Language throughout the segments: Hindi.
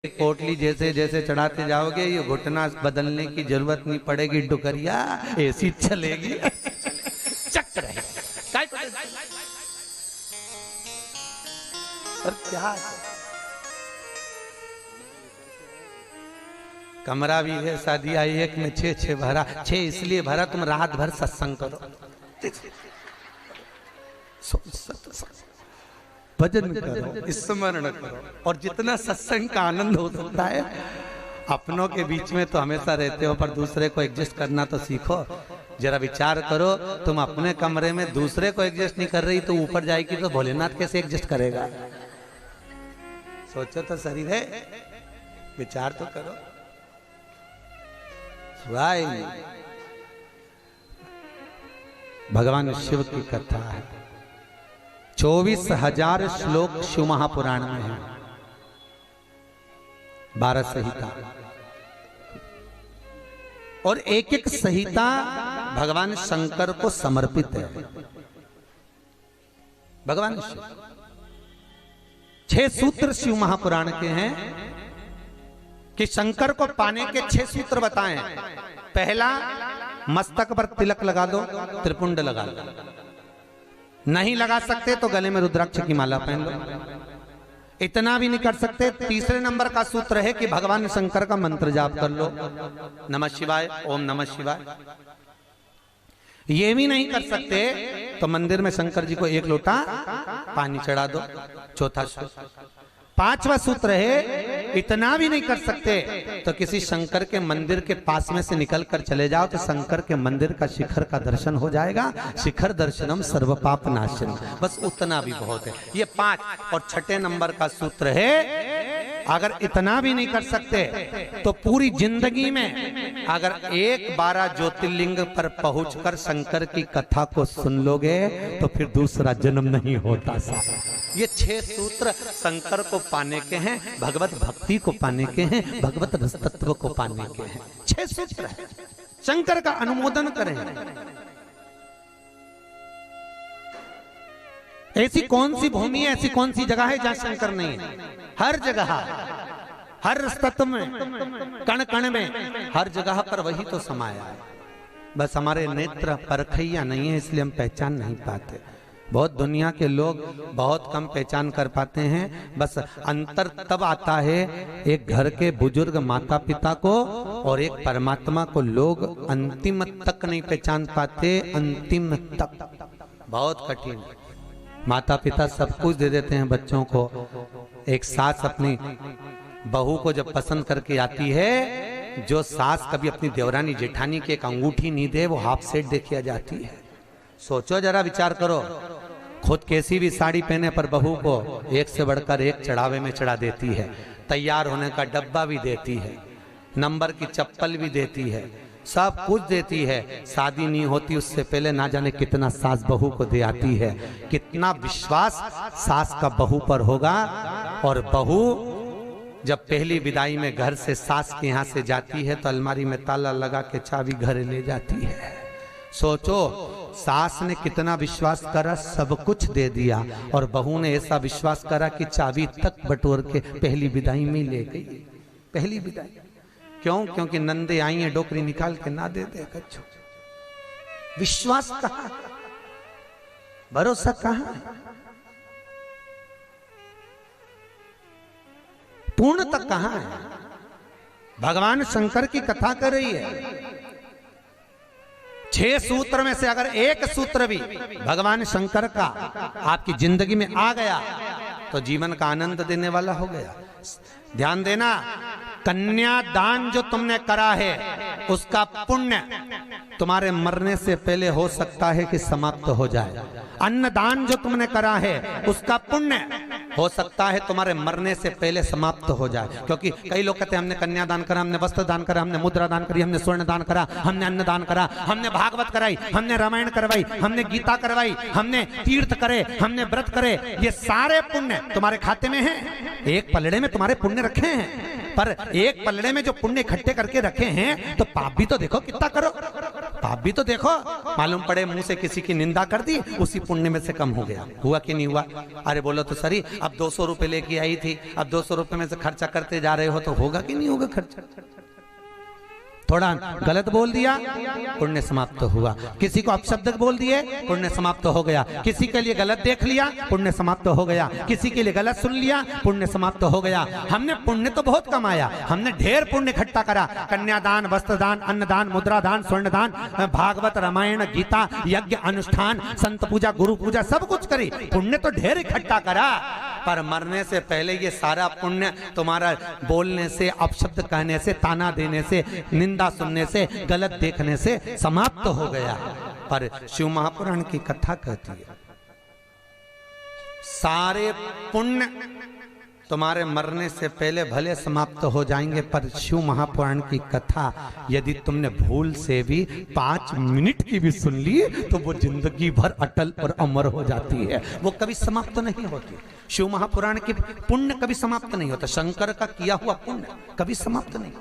पोटली जैसे जैसे चढ़ाते जाओगे ये घुटना बदलने की जरूरत नहीं पड़ेगी, डुकरिया ऐसी चलेगी चक रहे। और क्या कमरा भी है, शादी आई एक में 6 भरा, 6 इसलिए भरा तुम रात भर सत्संग करो, भजन करो, स्मरण करो। और जितना सत्संग का आनंद हो सकता है, अपनों के बीच में तो हमेशा रहते हो, पर दूसरे को एडजस्ट करना तो सीखो। जरा विचार करो, तुम अपने कमरे में दूसरे को एडजस्ट नहीं कर रही तो ऊपर जाएगी तो भोलेनाथ कैसे एडजस्ट करेगा? सोचो तो शरीर है, विचार तो करो। भगवान शिव की कथा है, 24,000 श्लोक शिव महापुराण में है, 12 संहिता, और एक एक संहिता भगवान शंकर को समर्पित है। भगवान शिव 6 सूत्र शिव महापुराण के हैं कि शंकर को पाने के 6 सूत्र बताएं। पहला, मस्तक पर तिलक लगा दो, त्रिपुंड लगा दो, नहीं लगा सकते तो गले में रुद्राक्ष की माला पहन लो। इतना भी नहीं कर सकते, तीसरे नंबर का सूत्र है कि भगवान शंकर का मंत्र जाप कर लो, नमः शिवाय, ओम नमः शिवाय। ये भी नहीं कर सकते तो मंदिर में शंकर जी को 1 लोटा पानी चढ़ा दो, चौथा सूत्र। 5वां सूत्र है, इतना भी नहीं कर सकते तो किसी शंकर के मंदिर के पास में से निकल कर चले जाओ तो शंकर के मंदिर का शिखर का दर्शन हो जाएगा। शिखर दर्शनम सर्व पाप नाशनम, बस उतना भी बहुत है। ये 5। और 6ठे नंबर का सूत्र है, अगर इतना भी नहीं कर सकते तो पूरी जिंदगी में अगर 12 ज्योतिर्लिंग पर पहुंचकर शंकर की कथा को सुन लोगे तो फिर दूसरा जन्म नहीं होता। ये 6 सूत्र शंकर को पाने के हैं, भगवत भक्ति को पाने के हैं, भगवत रस तत्व को पाने के हैं। 6 सूत्र है, शंकर का अनुमोदन करें। ऐसी कौन सी भूमि है, ऐसी कौन सी जगह है जहां शंकर नहीं है? हर जगह, हर तत्व में, कण कण में, हर जगह पर वही तो समाया है। बस हमारे नेत्र परखैया नहीं है, इसलिए हम पहचान नहीं पाते। बहुत दुनिया के लोग बहुत कम पहचान कर पाते हैं। बस अंतर तब आता है एक घर के बुजुर्ग माता पिता को और एक परमात्मा को लोग अंतिम तक नहीं पहचान पाते। अंतिम तक बहुत कठिन। माता पिता सब कुछ दे देते हैं बच्चों को। एक सास अपनी बहू को जब पसंद करके आती है, जो सास कभी अपनी देवरानी जेठानी की एक अंगूठी नहीं दे, वो हाफ सेट देके आ जाती है। सोचो जरा, विचार करो, खुद कैसी भी साड़ी पहने पर बहू को एक से बढ़कर एक चढ़ावे में चढ़ा देती है, तैयार होने का डब्बा भी देती है, नंबर की चप्पल भी देती है, सब कुछ देती है। शादी नहीं होती उससे पहले ना जाने कितना सास बहू को दे आती है। कितना विश्वास सास का बहू पर होगा। और बहू जब पहली विदाई में घर से सास के यहाँ से जाती है तो अलमारी में ताला लगा के चाबी घर ले जाती है। सोचो, सास ने कितना विश्वास करा, सब कुछ दे दिया, और बहू ने ऐसा विश्वास करा कि चाबी तक बटोर के पहली विदाई में ले गई। पहली विदाई क्यों? क्योंकि नंदे आई हैं, डोकरी निकाल के ना दे दे कच्छो। विश्वास कहाँ, भरोसा कहाँ, पूर्ण तक कहाँ है? भगवान शंकर की कथा कर रही है। 6 सूत्र में से अगर एक सूत्र भी भगवान शंकर का आपकी जिंदगी में आ गया तो जीवन का आनंद देने वाला हो गया। ध्यान देना, कन्यादान जो तुमने करा है उसका पुण्य तुम्हारे मरने से पहले हो सकता है कि समाप्त हो जाए। अन्नदान जो तुमने करा है उसका पुण्य हो सकता है तुम्हारे मरने से पहले समाप्त हो जाए। क्योंकि कई लोग कहते हैं हमने कन्यादान करा, हमने वस्त्र दान करा, हमने मुद्रा दान करी, हमने स्वर्ण दान करा, हमने अन्नदान करा, हमने भागवत कराई, हमने रामायण करवाई, हमने गीता करवाई, हमने तीर्थ करे, हमने व्रत करे। ये सारे पुण्य तुम्हारे खाते में हैं। एक पलड़े में तुम्हारे पुण्य रखे हैं, पर एक पलड़े में जो पुण्य इकट्ठे करके रखे हैं तो पाप भी तो देखो कितना करो। पाप भी तो देखो, मालूम पड़े मुंह से किसी की निंदा कर दी, उसी पुण्य में से कम हो गया। हुआ कि नहीं हुआ? अरे बोलो तो सही, अब 200 रुपए लेके आई थी, अब 200 रुपए में से खर्चा करते जा रहे हो तो होगा कि नहीं होगा खर्चा? थोड़ा गलत बोल दिया, पुण्य समाप्त हुआ। किसी को अपशब्द बोल दिए, पुण्य समाप्त हो गया। किसी के लिए गलत देख लिया, पुण्य समाप्त हो गया। किसी के लिए गलत सुन लिया, पुण्य समाप्त हो गया। हमने पुण्य तो बहुत कमाया, हमने ढेर पुण्य इकट्ठा करा। कन्यादान, वस्त्रदान, अन्नदान, मुद्रादान, स्वर्णदान, भागवत, रामायण, गीता, यज्ञ, अनुष्ठान, संत पूजा, गुरु पूजा, सब कुछ करी, पुण्य तो ढेर इकट्ठा करा। पर मरने से पहले ये सारा पुण्य तुम्हारा बोलने से, अपशब्द कहने से, ताना देने से, निंदा सुनने से, गलत देखने से समाप्त हो गया। पर शिव महापुराण की कथा कहती है सारे पुण्य तुम्हारे मरने से पहले भले समाप्त हो जाएंगे, पर शिव महापुराण की कथा यदि तुमने भूल से भी 5 मिनट की भी सुन ली तो वो जिंदगी भर अटल और अमर हो जाती है, वो कभी समाप्त नहीं होती। शिव महापुराण की पुण्य कभी समाप्त नहीं होता। शंकर का किया हुआ पुण्य कभी समाप्त नहीं।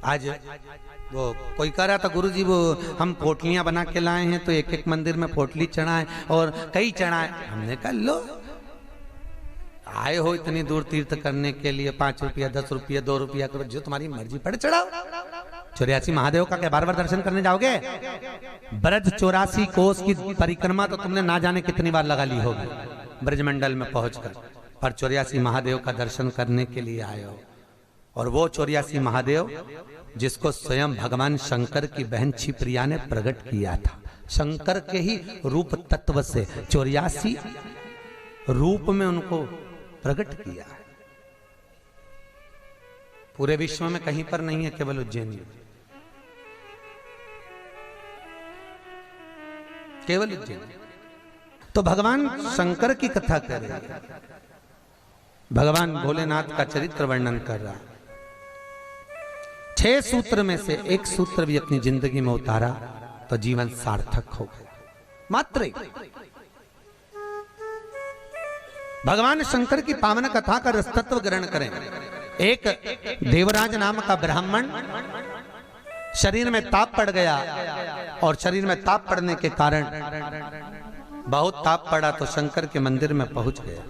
आज वो कोई कह रहा था, गुरुजी वो हम पोटलियां बना के लाए हैं तो एक एक मंदिर में पोटली चढ़ाए और कई चढ़ाए। हमने कहा लो, आए हो इतनी दूर तीर्थ करने के लिए, 5 रुपया 10 रुपया 2 रुपया करो, जो तुम्हारी मर्जी पड़े चढ़ाओ। 84 महादेव का क्या बार बार दर्शन करने जाओगे? ब्रज 84 कोस की परिक्रमा तो तुमने ना जाने कितनी बार लगा ली होगी ब्रजमंडल में पहुंचकर, पर 84 महादेव का दर्शन करने के लिए आए हो। और वो 84 महादेव जिसको स्वयं भगवान शंकर की बहन क्षिप्रिया ने प्रकट किया था, शंकर के ही रूप तत्व से 84 रूप में उनको प्रकट किया है। पूरे विश्व में कहीं पर नहीं है, केवल उज्जैन में, केवल उज्जैन। तो भगवान शंकर की कथा कर रहे हैं, भगवान भोलेनाथ का चरित्र वर्णन कर रहा है। 6 सूत्र में से एक सूत्र भी अपनी जिंदगी में उतारा तो जीवन सार्थक हो गया। मात्र भगवान शंकर की पावन कथा का रसतत्व ग्रहण करें। एक देवराज नाम का ब्राह्मण शरीर में ताप पड़ गया, और शरीर में ताप पड़ने के कारण बहुत ताप पड़ा तो शंकर के मंदिर में पहुंच गया,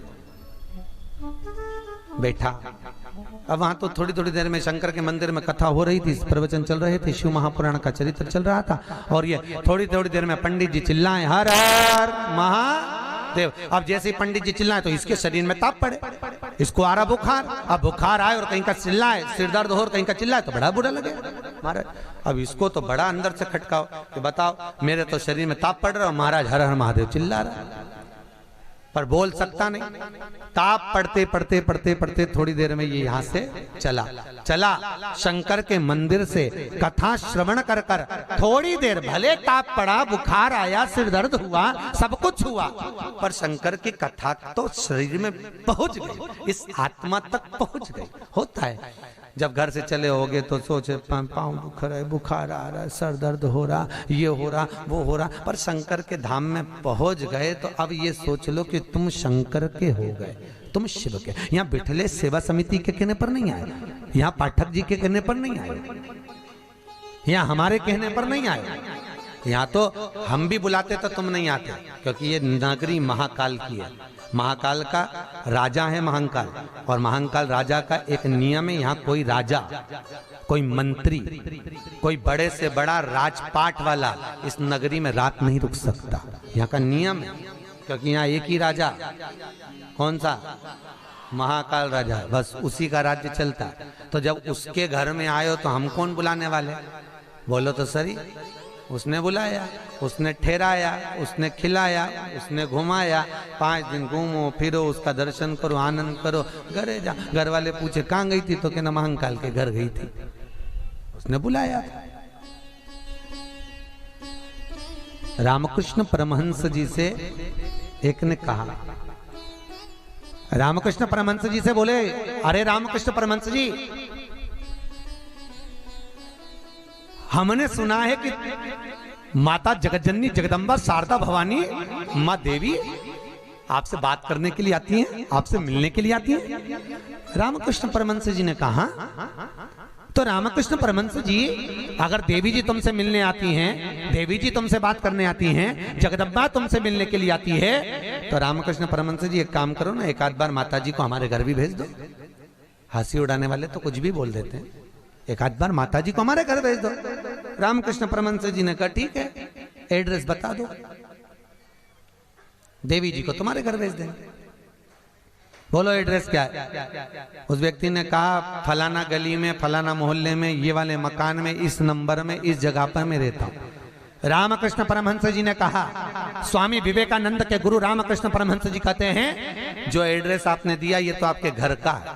बैठा। अब वहां तो थोड़ी थोड़ी देर में शंकर के मंदिर में कथा हो रही थी, प्रवचन चल रहे थे, शिव महापुराण का चरित्र चल रहा था। और ये थोड़ी थोड़ी देर में पंडित जी चिल्लाए हर हर महादेव। अब जैसे ही पंडित जी चिल्लाए तो इसके शरीर में ताप पड़े, इसको आ रहा बुखार। अब बुखार आए और कहीं का चिल्लाए, सिर दर्द हो और कहीं का चिल्लाए तो बड़ा बुरा लगे महाराज। अब इसको तो बड़ा अंदर से खटकाओ कि बताओ मेरे तो शरीर में ताप पड़ रहा है, महाराज हर हर महादेव चिल्ला रहा, पर बोल सकता नहीं। ताप पढ़ते पढ़ते पढ़ते पढ़ते थोड़ी देर में ये यहां से चला शंकर के मंदिर से कथा श्रवण कर कर थोड़ी देर, भले ताप पड़ा, बुखार आया, सिर दर्द हुआ, सब कुछ हुआ, पर शंकर की कथा तो शरीर में पहुंच गई, इस आत्मा तक पहुंच गई। होता है जब घर से चले होगे तो सोचे पाँव दुख रहा है, बुखार आ रहा है, सर दर्द हो रहा, ये हो रहा, वो हो रहा, पर शंकर के धाम में पहुंच गए तो अब ये सोच लो कि तुम शंकर के हो गए, तुम शिव के। यहाँ बिठले सेवा समिति के कहने पर नहीं आए, यहाँ पाठक जी के कहने पर नहीं आए, यहाँ हमारे कहने पर नहीं आए। यहाँ तो हम भी बुलाते तो तुम नहीं आते, क्योंकि ये नगरी महाकाल की है। महाकाल का राजा है महाकाल, और महाकाल राजा का एक नियम है, यहाँ कोई राजा, कोई मंत्री, कोई बड़े से बड़ा राजपाट वाला इस नगरी में रात नहीं रुक सकता। यहाँ का नियम है, क्योंकि यहाँ एक ही राजा, कौन सा? महाकाल राजा, बस उसी का राज्य चलता। तो जब उसके घर में आए हो तो हम कौन बुलाने वाले? बोलो तो सही। उसने बुलाया, उसने ठहराया, उसने खिलाया, उसने घुमाया, 5 दिन घूमो फिरो, उसका दर्शन करो, आनंद करो, घरे जा। घर वाले पूछे कहाँ गई थी तो कहना महाकाल के घर गई थी, उसने बुलाया। रामकृष्ण परमहंस जी से एक ने कहा, रामकृष्ण परमहंस जी से बोले, अरे रामकृष्ण परमहंस जी, हमने सुना है कि माता जगतजननी जगदम्बा शारदा भवानी माँ देवी आपसे बात करने के लिए आती हैं, आपसे मिलने के लिए आती हैं। रामकृष्ण परमहंस जी ने कहा, तो रामकृष्ण परमहंस जी, अगर देवी जी तुमसे मिलने आती हैं, देवी जी तुमसे बात करने आती हैं, जगदम्बा तुमसे मिलने के लिए आती है, तो रामकृष्ण परमहंस जी एक काम करो ना, एक आध बार माता जी को हमारे घर भी भेज दो। हंसी उड़ाने वाले तो कुछ भी बोल देते हैं, एक आध बार माता जी को हमारे घर भेज दो। रामकृष्ण परमहंस जी ने कहा ठीक है, एड्रेस बता दो, देवी जी को तुम्हारे घर भेज देंगे। बोलो एड्रेस क्या है? उस व्यक्ति ने कहा फलाना गली में, फलाना मोहल्ले में, ये वाले मकान में, इस नंबर में, इस जगह पर मैं रहता हूं। रामकृष्ण परमहंस जी ने कहा, स्वामी विवेकानंद के गुरु रामकृष्ण परमहंस जी कहते हैं जो एड्रेस आपने दिया ये तो आपके घर का है,